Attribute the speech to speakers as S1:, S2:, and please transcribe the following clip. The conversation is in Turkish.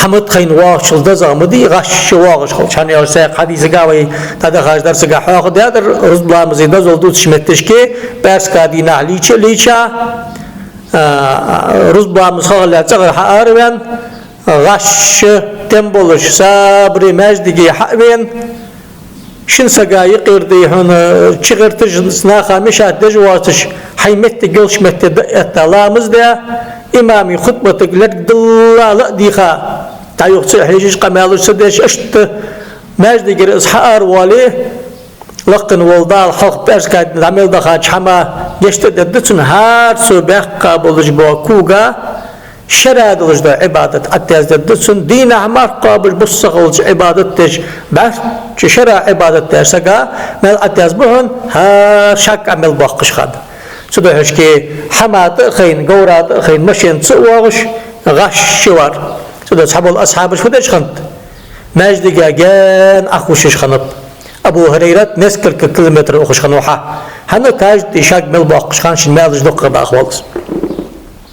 S1: Hamid kayın vaaqçılda zamıdı gaş vaaqış çan yarsa hadisi gavi tada hajdar sıga haq diyadır rızblamızı da zoldu çimetteşki bers kadi nahliçe liça rızblamız halatsa harven gaş temboluş sabri mejdigi haven şin sagayı qirdi hını çıgırtıcısına xamişat dejwatış haymette gelşmette ettalamız da imami hutbetler dillala diha tayuqçı heciş qamalırsa deş işte mecdigir izhar vali laqın voldal halq perskad lamel daha çama geçti dedsin her subah qabuluj bu kuga şeradılıj da ibadet attez dedsin din ahmar qabil bu sağılç ibadet deş baş şera ibadet dersaga mel attez buhun her şak amel baqışqad suda heşki hamatı xayn gawratı xayn maşin sıvağış gaş var suda sabol ashabı şuda çıkant mecdige gen akuşuş xanıp Abu Hureyrat nes 40 kilometre oxuşqan oha hana taj dişak mel baqışqan şin mel jdoq qada axvalız